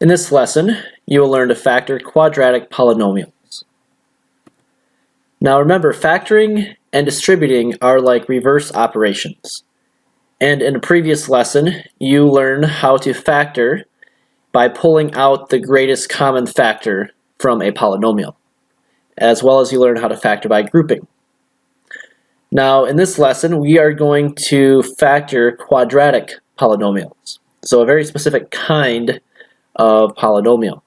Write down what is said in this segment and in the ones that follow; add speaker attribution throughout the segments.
Speaker 1: In this lesson, you will learn to factor quadratic polynomials. Now remember, factoring and distributing are like reverse operations. And in a previous lesson, you learned how to factor by pulling out the greatest common factor from a polynomial, as well as you learn how to factor by grouping. Now in this lesson, we are going to factor quadratic polynomials, so a very specific kind of polynomial.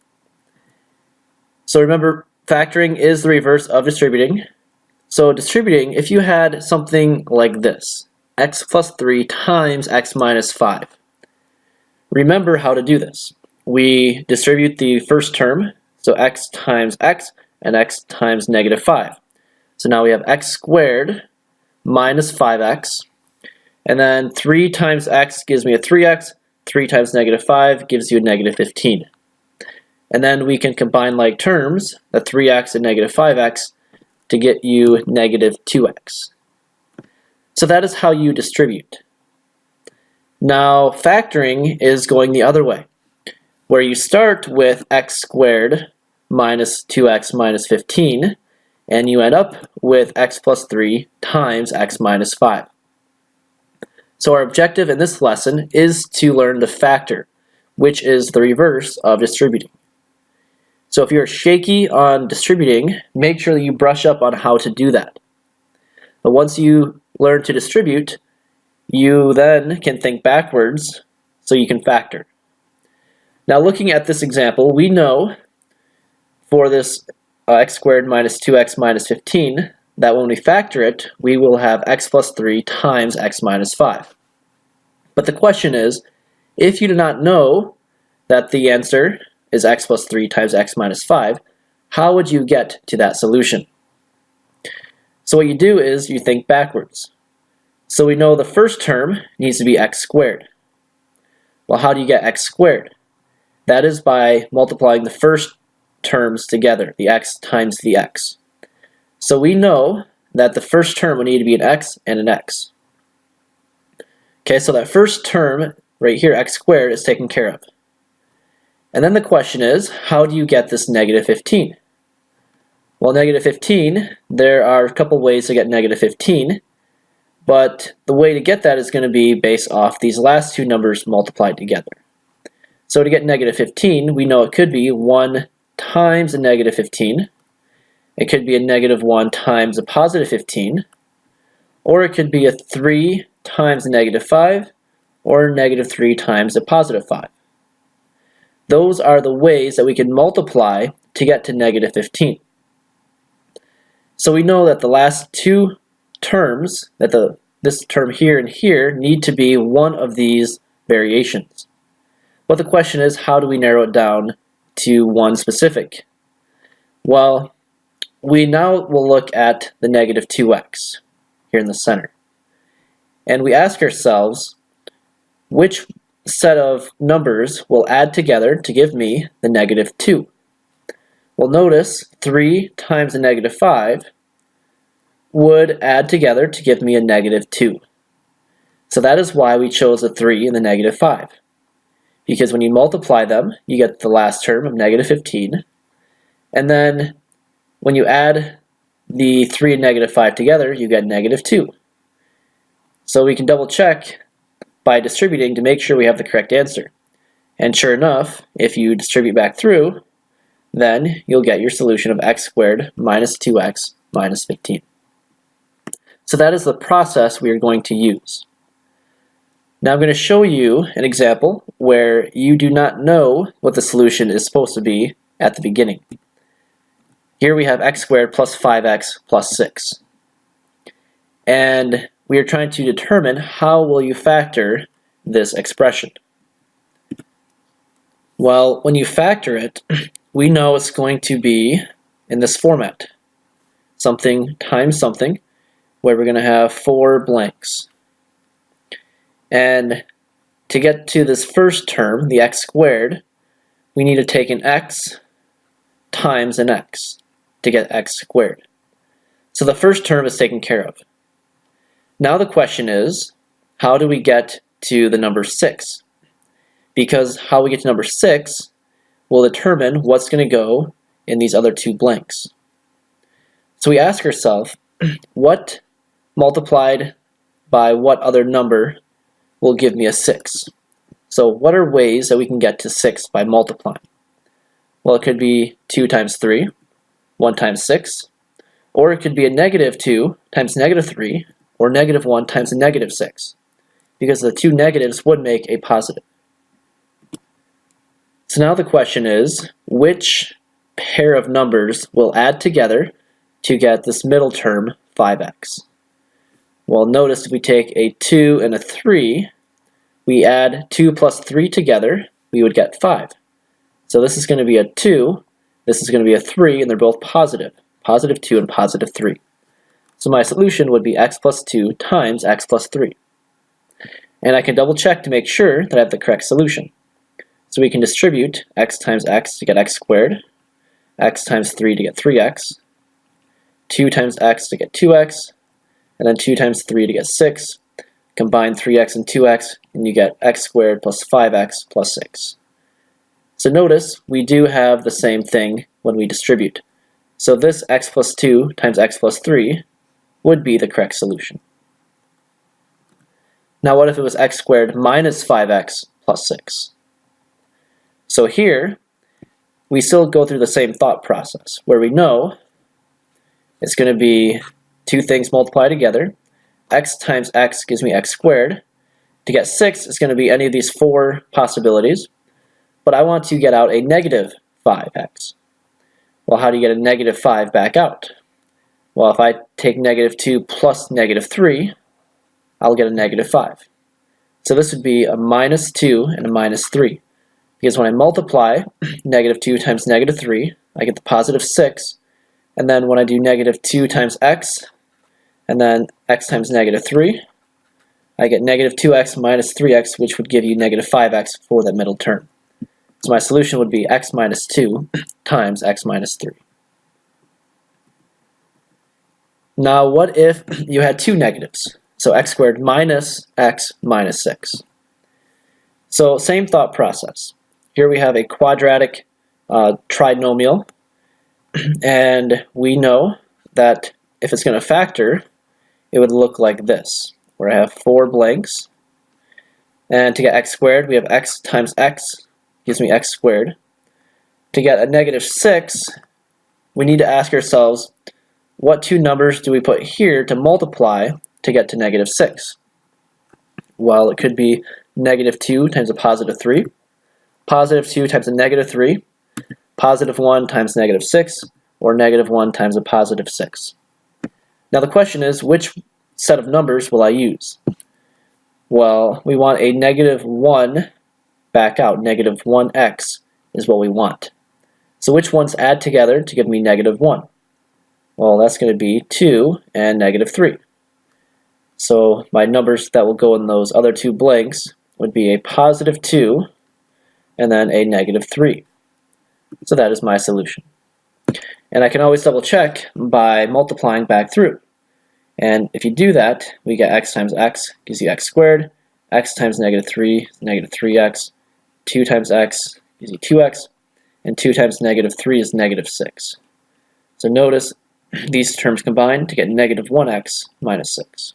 Speaker 1: So remember, factoring is the reverse of distributing. So distributing, if you had something like this, x plus 3 times x minus 5. Remember how to do this. We distribute the first term, so x times x and x times negative 5. So now we have x squared minus 5x, and then 3 times x gives me a 3x, 3 times negative 5 gives you a negative 15. And then we can combine like terms, the 3x and negative 5x, to get you negative 2x. So that is how you distribute. Now factoring is going the other way, where you start with x squared minus 2x minus 15, and you end up with x plus 3 times x minus 5. So our objective in this lesson is to learn to factor, which is the reverse of distributing. So if you're shaky on distributing, make sure that you brush up on how to do that. But once you learn to distribute, you then can think backwards so you can factor. Now looking at this example, we know for this x squared minus 2x minus 15, that when we factor it, we will have x plus 3 times x minus 5. But the question is, if you do not know that the answer is x plus 3 times x minus 5, how would you get to that solution? So what you do is you think backwards. So we know the first term needs to be x squared. Well, how do you get x squared? That is by multiplying the first terms together, the x times the x. So we know that the first term would need to be an x and an x. Okay, so that first term right here, x squared, is taken care of. And then the question is, how do you get this negative 15? Well, negative 15, there are a couple ways to get negative 15, but the way to get that is going to be based off these last two numbers multiplied together. So to get negative 15, we know it could be 1 times a negative 15. It could be a negative 1 times a positive 15. Or it could be a 3 times a negative 5. Or negative 3 times a positive 5. Those are the ways that we can multiply to get to negative 15. So we know that the last two terms, that this term here and here, need to be one of these variations. But the question is, how do we narrow it down to one specific? Well, we now will look at the negative 2x here in the center. And we ask ourselves, which set of numbers will add together to give me the negative 2? Well, notice 3 times a negative 5 would add together to give me a negative 2. So that is why we chose the 3 and the negative 5. Because when you multiply them, you get the last term of negative 15. And then when you add the 3 and negative 5 together, you get negative 2. So we can double check by distributing to make sure we have the correct answer. And sure enough, if you distribute back through, then you'll get your solution of x squared minus 2x minus 15. So that is the process we are going to use. Now I'm going to show you an example where you do not know what the solution is supposed to be at the beginning. Here we have x squared plus 5x plus 6. And we are trying to determine how will you factor this expression. Well, when you factor it, we know it's going to be in this format. Something times something, where we're going to have 4 blanks. And to get to this first term, the x squared, we need to take an x times an x to get x squared. So the first term is taken care of. Now the question is, how do we get to the number 6? Because how we get to number 6 will determine what's going to go in these other two blanks. So we ask ourselves, what multiplied by what other number will give me a 6? So what are ways that we can get to 6 by multiplying? Well, it could be 2 times 3, 1 times 6, or it could be a negative 2 times negative 3, or negative 1 times a negative 6, because the two negatives would make a positive. So now the question is, which pair of numbers will add together to get this middle term, 5x? Well, notice if we take a 2 and a 3, we add 2 plus 3 together, we would get 5. So this is going to be a 2, this is going to be a 3, and they're both positive. Positive 2 and positive 3. So my solution would be x plus 2 times x plus 3. And I can double check to make sure that I have the correct solution. So we can distribute x times x to get x squared, x times 3 to get 3x, 2 times x to get 2x, and then 2 times 3 to get 6. Combine 3x and 2x, and you get x squared plus 5x plus 6. So notice we do have the same thing when we distribute. So this x plus 2 times x plus 3 would be the correct solution. Now what if it was x squared minus 5x plus 6? So here, we still go through the same thought process, where we know it's going to be two things multiplied together. X times x gives me x squared. To get 6, it's going to be any of these four possibilities. But I want to get out a negative 5x. Well, how do you get a negative 5 back out? Well, if I take negative 2 plus negative 3, I'll get a negative 5. So this would be a minus 2 and a minus 3. Because when I multiply negative 2 times negative 3, I get the positive 6. And then when I do negative 2 times x, and then x times negative 3, I get negative 2x minus 3x, which would give you negative 5x for that middle term. So my solution would be x minus 2 times x minus 3. Now what if you had two negatives? So x squared minus x minus 6. So same thought process. Here we have a quadratic trinomial, and we know that if it's going to factor, it would look like this, where I have four blanks, and to get x squared, we have x times x gives me x squared. To get a negative 6, we need to ask ourselves, what two numbers do we put here to multiply to get to negative 6? Well, it could be negative 2 times a positive 3, positive 2 times a negative 3, positive 1 times negative 6, or negative 1 times a positive 6. Now the question is, which set of numbers will I use? Well, we want a negative 1 back out. Negative 1x is what we want. So which ones add together to give me negative 1? Well, that's going to be 2 and negative 3. So my numbers that will go in those other two blanks would be a positive 2 and then a negative 3. So that is my solution. And I can always double check by multiplying back through. And if you do that, we get x times x gives you x squared, x times negative 3 is negative 3x, 2 times x gives you 2x, and 2 times negative 3 is negative 6. So notice these terms combine to get negative 1x minus 6.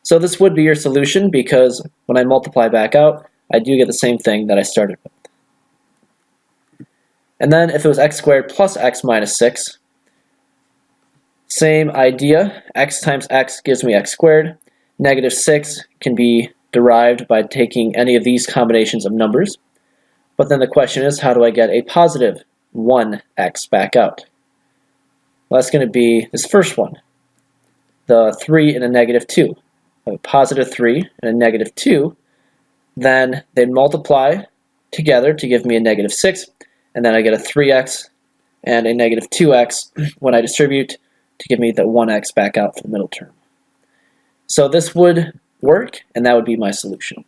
Speaker 1: So this would be your solution, because when I multiply back out, I do get the same thing that I started with. And then if it was x squared plus x minus 6, same idea, x times x gives me x squared. Negative 6 can be derived by taking any of these combinations of numbers. But then the question is, how do I get a positive 1x back out? Well, that's going to be this first one, the 3 and a negative 2. A positive 3 and a negative 2, then they multiply together to give me a negative 6, and then I get a 3x and a negative 2x when I distribute to give me the 1x back out for the middle term. So this would work, and that would be my solution.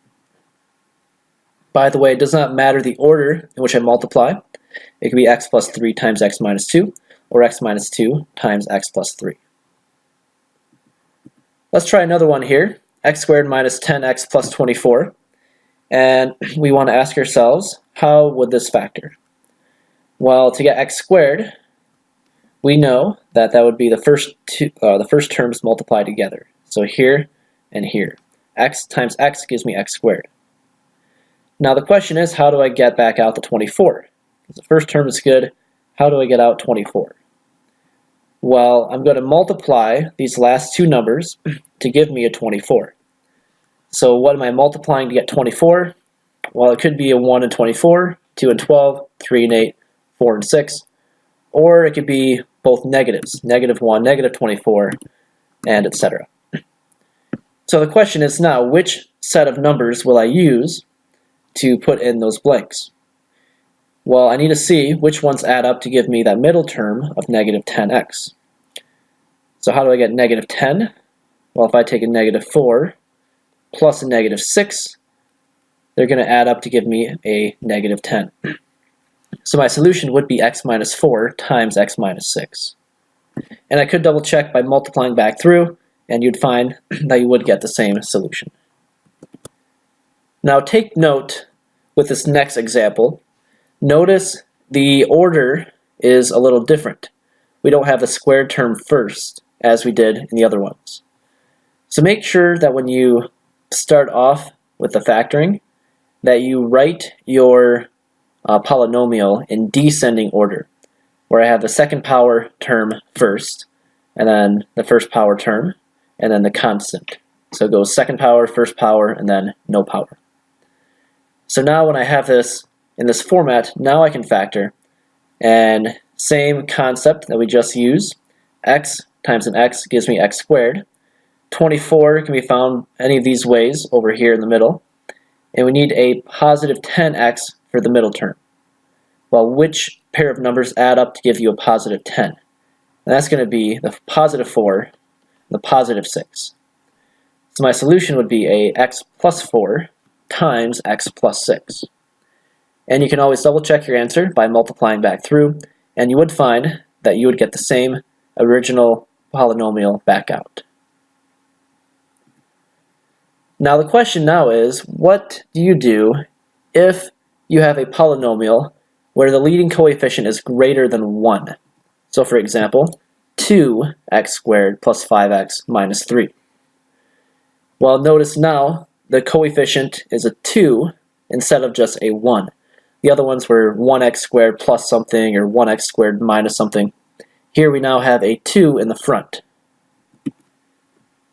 Speaker 1: By the way, it does not matter the order in which I multiply. It could be x plus 3 times x minus 2, or x minus 2 times x plus 3. Let's try another one here, x squared minus 10x plus 24. And we want to ask ourselves, how would this factor? Well, to get x squared, we know that that would be the first terms multiplied together. So here and here. X times x gives me x squared. Now the question is, how do I get back out the 24? Because the first term is good. How do I get out 24? Well, I'm going to multiply these last two numbers to give me a 24. So what am I multiplying to get 24? Well, it could be a 1 and 24, 2 and 12, 3 and 8, 4 and 6, or it could be both negatives, -1, -24, and etc. So the question is now, which set of numbers will I use to put in those blanks? Well, I need to see which ones add up to give me that middle term of -10x. So how do I get -10? Well, if I take a -4 plus a -6, they're going to add up to give me a -10. So my solution would be x minus 4 times x minus 6. And I could double check by multiplying back through, and you'd find that you would get the same solution. Now take note with this next example. Notice the order is a little different. We don't have the squared term first, as we did in the other ones. So make sure that when you start off with the factoring, that you write your polynomial in descending order, where I have the second power term first, and then the first power term, and then the constant. So it goes second power, first power, and then no power. So now when I have this in this format, now I can factor, and same concept that we just used. X times an x gives me x squared. 24 can be found any of these ways over here in the middle. And we need a positive 10x for the middle term. Well, which pair of numbers add up to give you a positive 10? And that's going to be the positive 4 and the positive 6. So my solution would be a x plus 4 times x plus 6. And you can always double check your answer by multiplying back through, and you would find that you would get the same original polynomial back out. Now the question now is, what do you do if you have a polynomial where the leading coefficient is greater than 1? So for example, 2x squared plus 5x minus 3. Well, notice now the coefficient is a 2 instead of just a 1. The other ones were 1x squared plus something or 1x squared minus something. Here we now have a 2 in the front.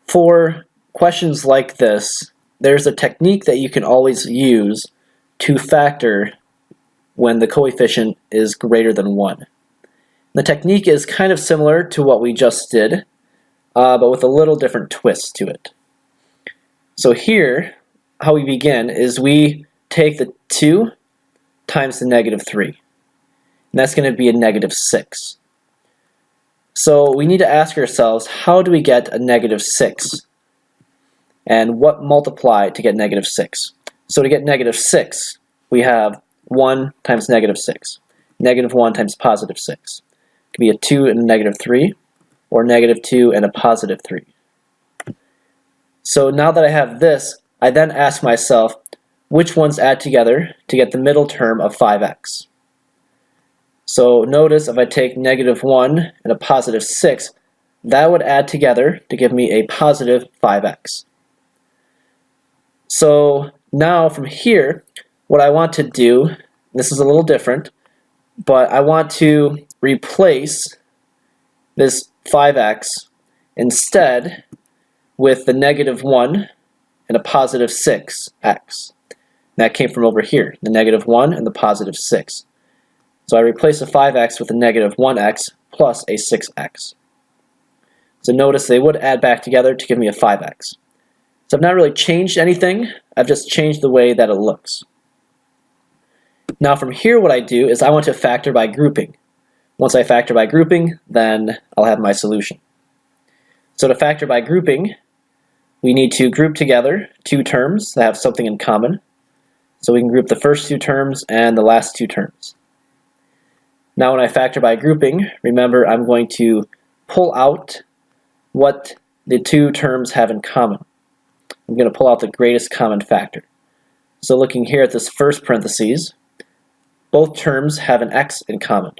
Speaker 1: For questions like this, there's a technique that you can always use to factor when the coefficient is greater than 1. The technique is kind of similar to what we just did, but with a little different twist to it. So here, how we begin is we take the 2 times the -3. And that's going to be a -6. So we need to ask ourselves, how do we get a -6? And what multiply to get -6? So to get -6, we have 1 times -6. -1 times positive 6. It could be a 2 and a -3, or -2 and a positive 3. So now that I have this, I then ask myself, which ones add together to get the middle term of 5x? So notice if I take -1 and a positive 6, that would add together to give me a positive 5x. So now from here, what I want to do, this is a little different, but I want to replace this 5x instead with the -1 and a positive 6x. That came from over here, the -1 and the positive 6. So I replace a 5x with a -1x plus a 6x. So notice they would add back together to give me a 5x. So I've not really changed anything, I've just changed the way that it looks. Now from here what I do is I want to factor by grouping. Once I factor by grouping, then I'll have my solution. So to factor by grouping, we need to group together two terms that have something in common. So we can group the first two terms and the last two terms. Now when I factor by grouping, remember I'm going to pull out what the two terms have in common. I'm going to pull out the greatest common factor. So looking here at this first parentheses, both terms have an x in common.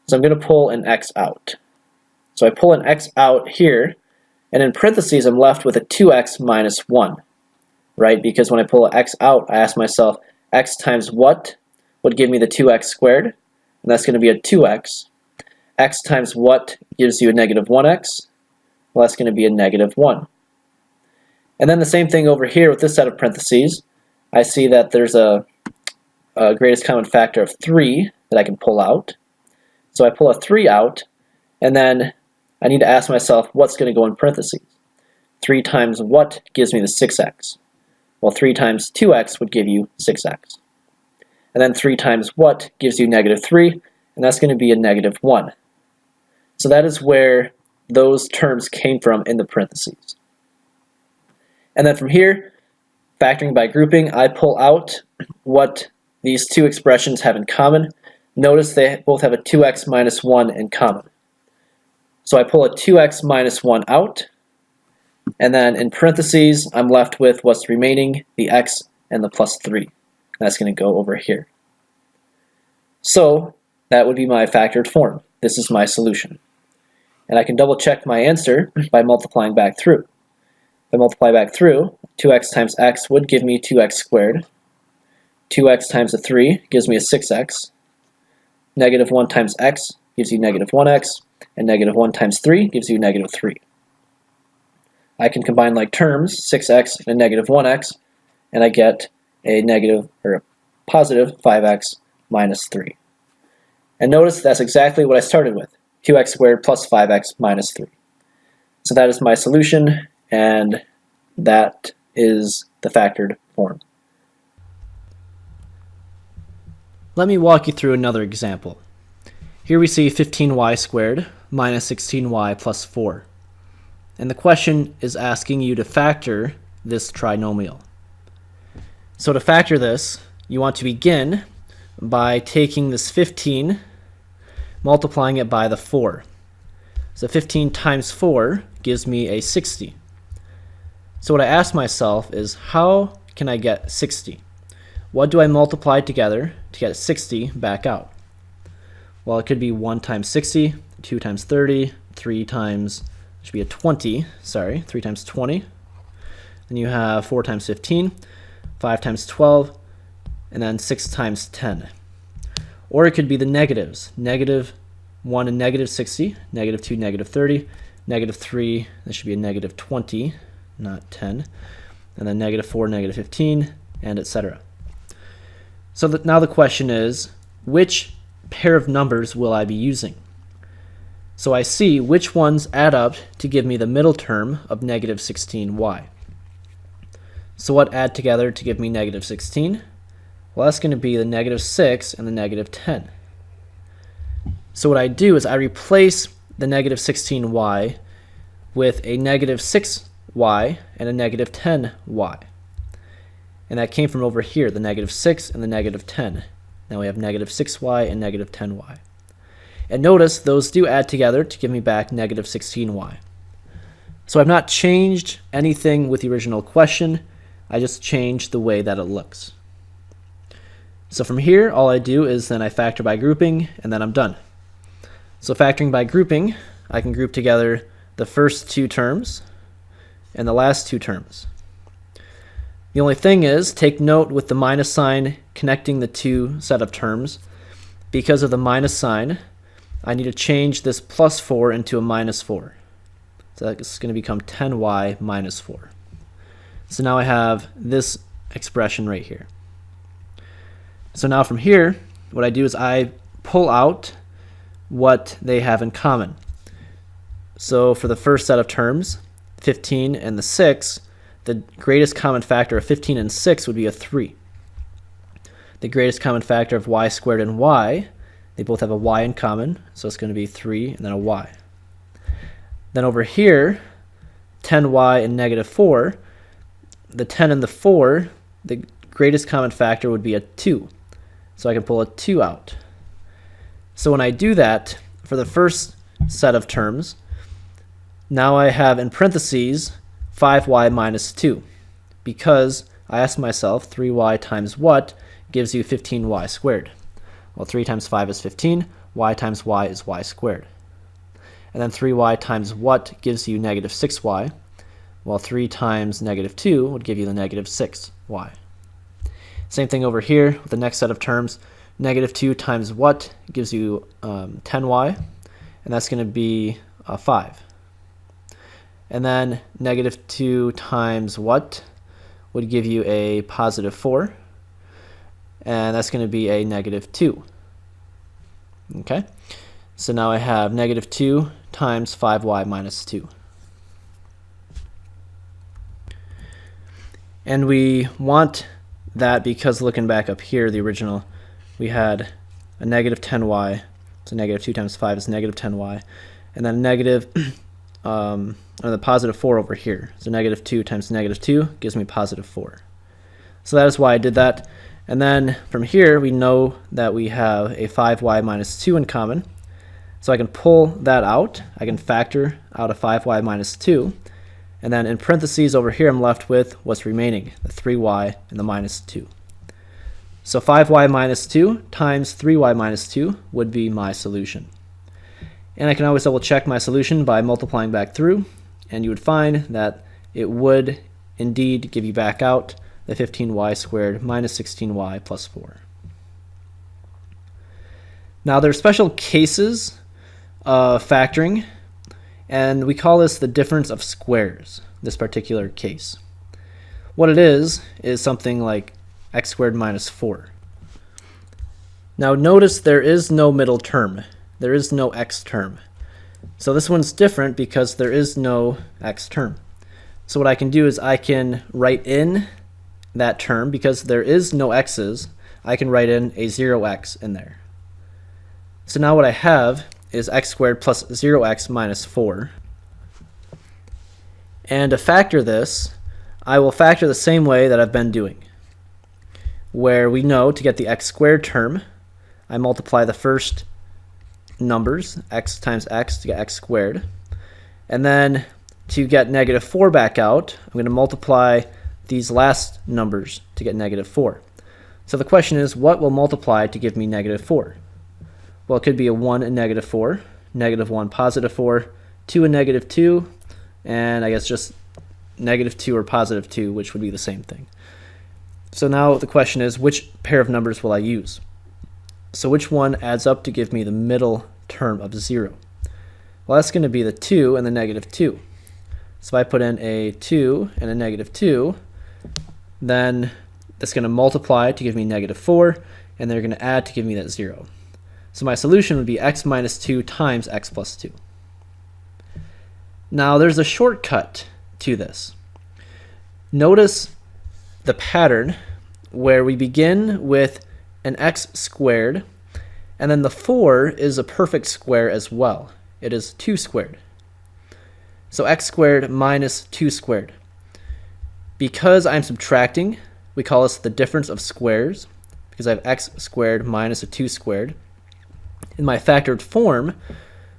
Speaker 1: So I'm going to pull an x out. So I pull an x out here, and in parentheses I'm left with a 2x minus 1, right? Because when I pull an x out, I ask myself, x times what would give me the 2x squared? And that's going to be a 2x. X times what gives you a negative 1x? Well, that's going to be a negative 1. And then the same thing over here with this set of parentheses. I see that there's a greatest common factor of 3 that I can pull out. So I pull a 3 out, and then I need to ask myself what's going to go in parentheses. 3 times what gives me the 6x? Well, 3 times 2x would give you 6x. And then 3 times what gives you negative 3, and that's going to be a negative 1. So that is where those terms came from in the parentheses. And then from here, factoring by grouping, I pull out what these two expressions have in common. Notice they both have a 2x minus 1 in common. So I pull a 2x minus 1 out, and then in parentheses, I'm left with what's remaining, the x and the plus 3. That's going to go over here. So that would be my factored form. This is my solution. And I can double check my answer by multiplying back through. If I multiply back through, 2x times x would give me 2x squared. 2x times a 3 gives me a 6x. Negative 1 times x gives you negative 1x. And negative 1 times 3 gives you negative 3. I can combine like terms, 6x and a negative 1x, and I get a negative or a positive 5x minus 3. And notice that's exactly what I started with, 2x squared plus 5x minus 3. So that is my solution, and that is the factored form.
Speaker 2: Let me walk you through another example. Here we see 15y squared minus 16y plus 4. And the question is asking you to factor this trinomial. So to factor this, you want to begin by taking this 15, multiplying it by the 4. So 15 times 4 gives me a 60. So what I ask myself is, how can I get 60? What do I multiply together to get 60 back out? Well, it could be 1 times 60, 2 times 30, 3 times, should be a 20, sorry, 3 times 20. Then you have 4 times 15, 5 times 12, and then 6 times 10. Or it could be the negatives, negative 1 and negative 60, negative 2, negative 30, negative 3, this should be a negative 20, not 10, and then negative 4, negative 15, and etc. So now the question is, which pair of numbers will I be using? So I see which ones add up to give me the middle term of negative 16y. So what add together to give me negative 16? Well, that's going to be the negative 6 and the negative 10. So what I do is I replace the negative 16y with a negative 6y and a negative 10y. And that came from over here, the negative 6 and the negative 10. Now we have negative 6y and negative 10y. And notice those do add together to give me back negative 16y. So I've not changed anything with the original question. I just changed the way that it looks. So from here, all I do is then I factor by grouping, and then I'm done. So factoring by grouping, I can group together the first two terms and the last two terms. The only thing is, take note with the minus sign connecting the two set of terms. Because of the minus sign, I need to change this plus 4 into a minus 4. So that's going to become 10y minus 4. So now I have this expression right here. So now from here, what I do is I pull out what they have in common. So for the first set of terms, 15 and the 6, the greatest common factor of 15 and 6 would be a 3. The greatest common factor of y squared and y, they both have a y in common, so it's going to be 3 and then a y. Then over here, 10y and negative 4, the 10 and the 4, the greatest common factor would be a 2. So I can pull a 2 out. So when I do that, for the first set of terms, now I have in parentheses 5y minus 2, because I asked myself 3y times what gives you 15y squared. Well, 3 times 5 is 15. Y times y is y squared. And then 3y times what gives you negative 6y? Well, 3 times negative 2 would give you the negative 6y. Same thing over here with the next set of terms. Negative 2 times what gives you 10y, and that's going to be 5. And then negative 2 times what would give you a positive 4, and that's going to be a negative 2. Okay, so now I have negative 2 times 5y minus 2. And we want that because looking back up here, the original, we had a negative 10y, so negative 2 times 5 is negative 10y, and then a negative, or the positive 4 over here. So negative 2 times negative 2 gives me positive 4. So that is why I did that. And then from here, we know that we have a 5y minus 2 in common. So I can pull that out. I can factor out a 5y minus 2. And then in parentheses over here, I'm left with what's remaining, the 3y and the minus 2. So 5y minus 2 times 3y minus 2 would be my solution. And I can always double check my solution by multiplying back through, and you would find that it would indeed give you back out the 15y squared minus 16y plus 4. Now there are special cases of factoring, and we call this the difference of squares, this particular case. What it is something like x squared minus 4. Now notice there is no middle term. There is no x term. So this one's different because there is no x term. So what I can do is I can write in that term, because there is no x's, I can write in a 0x in there. So now what I have is x squared plus 0x minus 4. And to factor this, I will factor the same way that I've been doing, where we know to get the x squared term, I multiply the first numbers, x times x, to get x squared. And then to get negative 4 back out, I'm going to multiply these last numbers to get negative 4. So the question is, what will multiply to give me negative 4? Well, it could be a 1 and negative 4, negative 1, positive 4, 2 and negative 2, and I guess just negative 2 or positive 2, which would be the same thing. So now the question is, which pair of numbers will I use? So which one adds up to give me the middle term of 0? Well, that's going to be the 2 and the negative 2. So if I put in a 2 and a negative 2, then that's going to multiply to give me negative 4, and they're going to add to give me that 0. So my solution would be x minus 2 times x plus 2. Now there's a shortcut to this. Notice the pattern where we begin with an x squared, and then the 4 is a perfect square as well. It is 2 squared. So x squared minus 2 squared. Because I'm subtracting, we call this the difference of squares, because I have x squared minus a 2 squared. In my factored form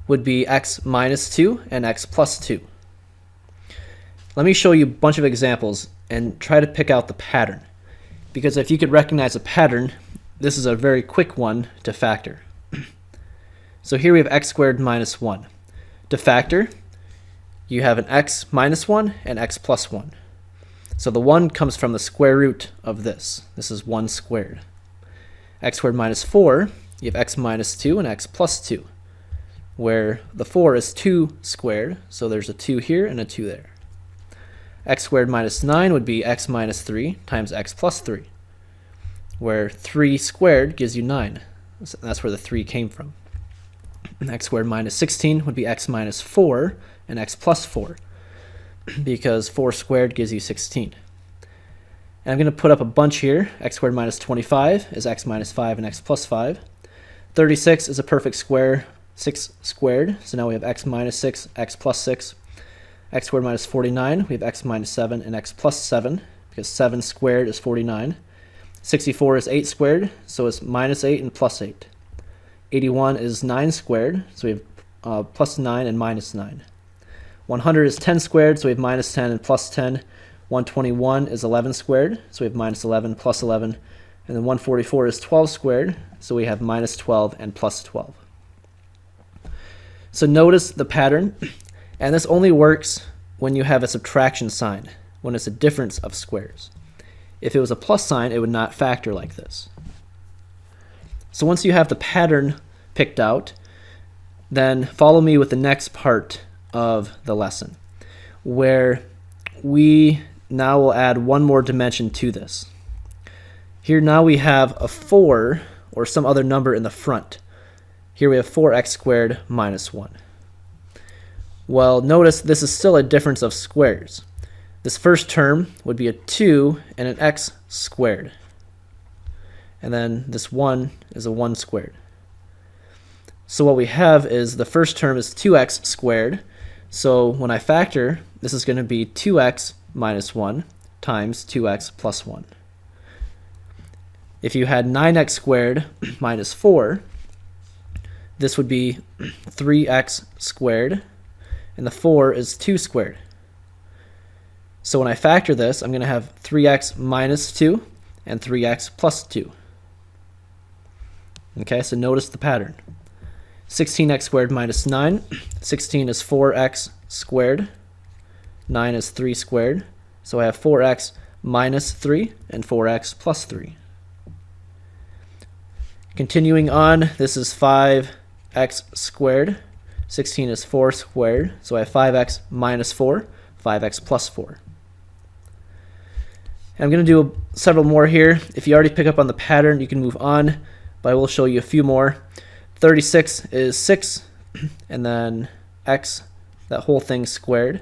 Speaker 2: would be x minus 2 and x plus 2. Let me show you a bunch of examples and try to pick out the pattern, because if you could recognize a pattern, this is a very quick one to factor. So here we have x squared minus 1. To factor, you have an x minus 1 and x plus 1. So the 1 comes from the square root of this. This is 1 squared. X squared minus 4, you have x minus 2 and x plus 2, where the 4 is 2 squared, so there's a 2 here and a 2 there. X squared minus 9 would be x minus 3 times x plus 3, where 3 squared gives you 9. That's where the 3 came from. X squared minus 16 would be x minus 4 and x plus 4, because 4 squared gives you 16. And I'm going to put up a bunch here. X squared minus 25 is x minus 5 and x plus 5. 36 is a perfect square, 6 squared, so now we have x minus 6, x plus 6. X squared minus 49, we have x minus 7 and x plus 7, because 7 squared is 49. 64 is 8 squared, so it's minus 8 and plus 8. 81 is 9 squared, so we have plus 9 and minus 9. 100 is 10 squared, so we have minus 10 and plus 10. 121 is 11 squared, so we have minus 11 plus 11. And And then 144 is 12 squared, so we have minus 12 and plus 12. So notice the pattern, and this only works when you have a subtraction sign, when it's a difference of squares. If it was a plus sign, it would not factor like this. So once you have the pattern picked out, then follow me with the next part of the lesson, where we now will add one more dimension to this. Here now we have a 4 or some other number in the front. Here we have 4x squared minus 1. Well, notice this is still a difference of squares. This first term would be a 2 and an x squared. And then this 1 is a 1 squared. So what we have is the first term is 2x squared. So when I factor, this is going to be 2x minus 1 times 2x plus 1. If you had 9x squared minus 4, this would be 3x squared, and the 4 is 2 squared. So when I factor this, I'm going to have 3x minus 2 and 3x plus 2. Okay, so notice the pattern. 16x squared minus 9. 16 is 4x squared. 9 is 3 squared. So I have 4x minus 3 and 4x plus 3. Continuing on, this is 5x squared. 16 is 4 squared. So I have 5x minus 4, 5x plus 4. And I'm going to do several more here. If you already pick up on the pattern, you can move on, but I will show you a few more. 36 is 6, and then x, that whole thing squared.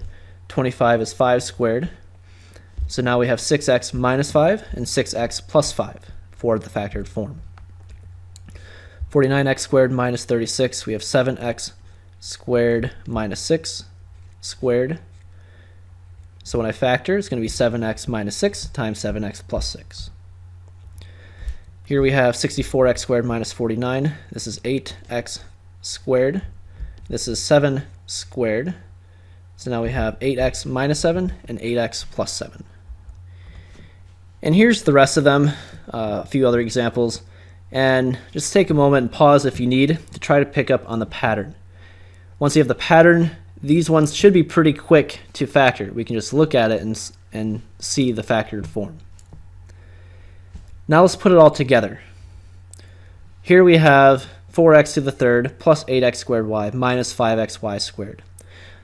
Speaker 2: 25 is 5 squared. So now we have 6x minus 5 and 6x plus 5 for the factored form. 49x squared minus 36, we have 7x squared minus 6 squared. So when I factor, it's going to be 7x minus 6 times 7x plus 6. Here we have 64x squared minus 49. This is 8x squared. This is 7 squared. So now we have 8x minus 7 and 8x plus 7. And here's the rest of them, a few other examples. And just take a moment and pause if you need to try to pick up on the pattern. Once you have the pattern, these ones should be pretty quick to factor. We can just look at it and see the factored form. Now let's put it all together. Here we have 4x to the third plus 8x squared y minus 5xy squared.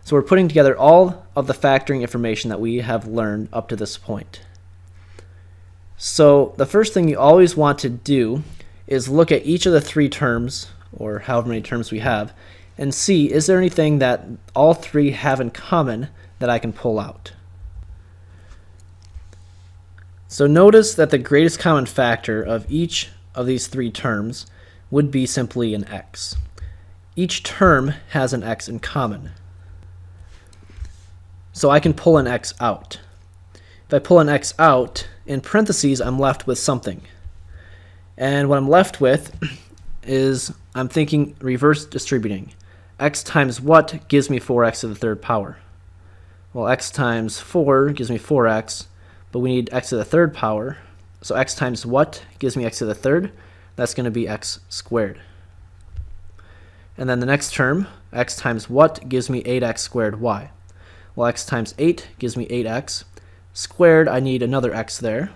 Speaker 2: So we're putting together all of the factoring information that we have learned up to this point. So the first thing you always want to do is look at each of the three terms, or however many terms we have, and see, is there anything that all three have in common that I can pull out? So notice that the greatest common factor of each of these three terms would be simply an x. Each term has an x in common. So I can pull an x out. If I pull an x out, in parentheses, I'm left with something. And what I'm left with is, I'm thinking reverse distributing. X times what gives me 4x to the third power? Well, x times 4 gives me 4x, but we need x to the third power. So x times what gives me x to the third? That's going to be x squared. And then the next term, x times what gives me 8x squared y? Well, x times 8 gives me 8x. Squared, I need another x there.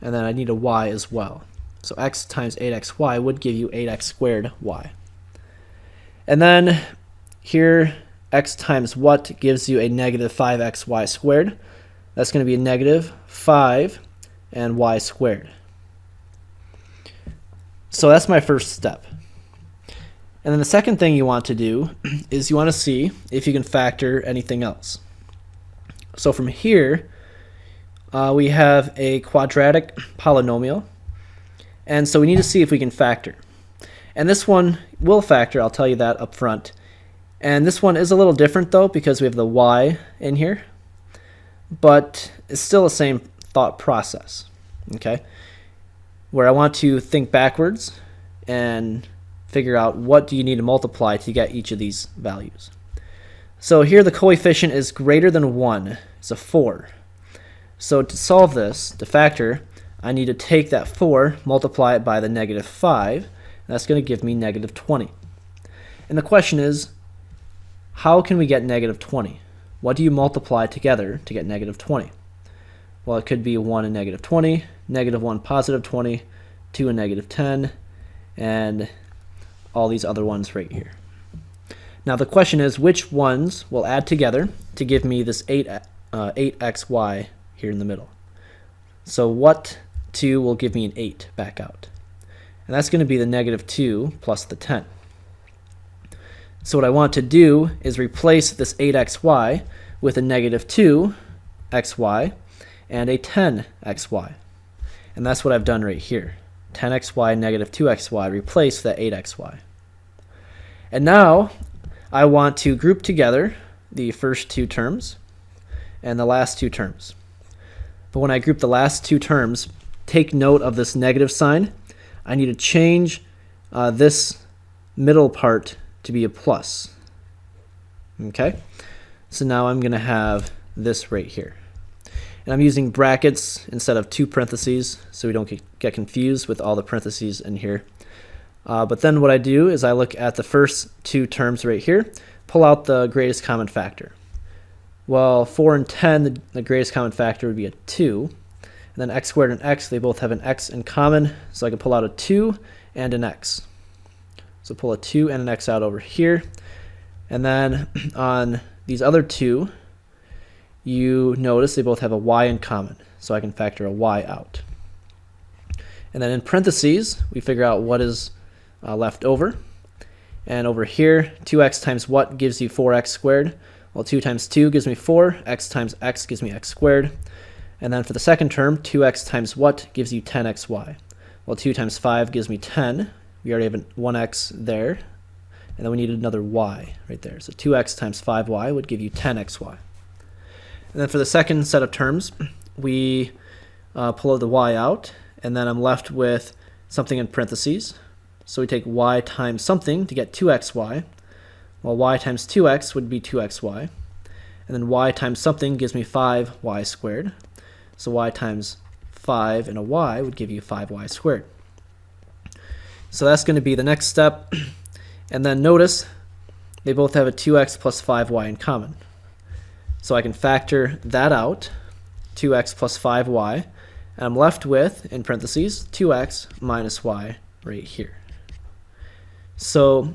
Speaker 2: And then I need a y as well. So x times 8xy would give you 8x squared y. And then here, x times what gives you a negative 5xy squared? That's going to be a negative 5 and y squared. So that's my first step. And then the second thing you want to do is you want to see if you can factor anything else. So from here, we have a quadratic polynomial. And so we need to see if we can factor. And this one will factor, I'll tell you that up front. And this one is a little different though, because we have the y in here. But it's still the same thought process, okay? Where I want to think backwards and figure out what do you need to multiply to get each of these values. So here the coefficient is greater than 1. It's a 4. So to solve this, to factor, I need to take that 4, multiply it by the negative 5, and that's going to give me negative 20. And the question is, how can we get negative 20? What do you multiply together to get negative 20? Well, it could be 1 and negative 20, negative 1 positive 20, 2 and negative 10, and all these other ones right here. Now the question is, which ones will add together to give me this 8xy here in the middle? So what 2 will give me an 8 back out? And that's going to be the negative 2 plus the 10. So what I want to do is replace this 8xy with a negative 2xy and a 10xy. And that's what I've done right here. 10xy, negative 2xy, replace that 8xy. And now I want to group together the first two terms and the last two terms. But when I group the last two terms, take note of this negative sign. I need to change this middle part to be a plus. Okay? So now I'm going to have this right here. And I'm using brackets instead of two parentheses so we don't get confused with all the parentheses in here. But then what I do is I look at the first two terms right here, pull out the greatest common factor. Well, 4 and 10, the greatest common factor would be a 2. And then x squared and x, they both have an x in common, so I can pull out a 2 and an x. So pull a 2 and an x out over here. And then on these other two, you notice they both have a y in common, so I can factor a y out. And then in parentheses, we figure out what is left over. And over here, 2x times what gives you 4x squared? Well, 2 times 2 gives me 4, x times x gives me x squared. And then for the second term, 2x times what gives you 10xy? Well, 2 times 5 gives me 10. We already have an 1x there. And then we need another y right there. So 2x times 5y would give you 10xy. And then for the second set of terms, we pull the y out. And then I'm left with something in parentheses. So we take y times something to get 2xy. Well, y times 2x would be 2xy. And then y times something gives me 5y squared. So y times 5 and a y would give you 5y squared. So that's going to be the next step. And then notice they both have a 2x plus 5y in common. So I can factor that out, 2x plus 5y. And I'm left with, in parentheses, 2x minus y right here. So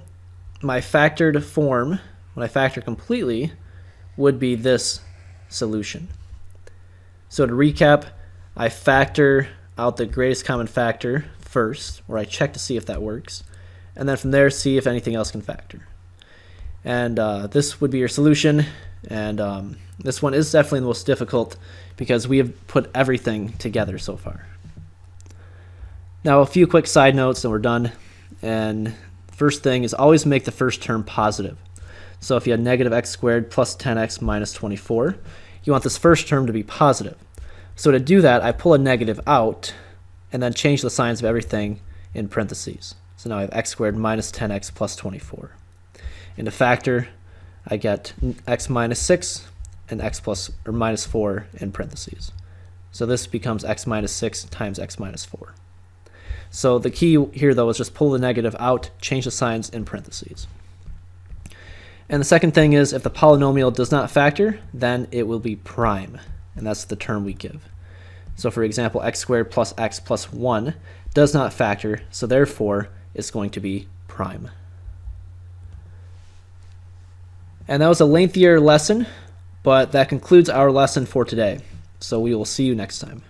Speaker 2: my factored form, when I factor completely, would be this solution. So to recap, I factor out the greatest common factor first, or I check to see if that works, and then from there see if anything else can factor. And this would be your solution, and this one is definitely the most difficult because we have put everything together so far. Now a few quick side notes and we're done. And first thing is always make the first term positive. So if you had negative x squared plus 10x minus 24, you want this first term to be positive. So to do that, I pull a negative out and then change the signs of everything in parentheses. So now I have x squared minus 10x plus 24. And to factor, I get x minus 6 and x plus or minus 4 in parentheses. So this becomes x minus 6 times x minus 4. So the key here, though, is just pull the negative out, change the signs in parentheses. And the second thing is, if the polynomial does not factor, then it will be prime, and that's the term we give. So for example, x squared plus x plus 1 does not factor, so therefore it's going to be prime. And that was a lengthier lesson, but that concludes our lesson for today. So we will see you next time.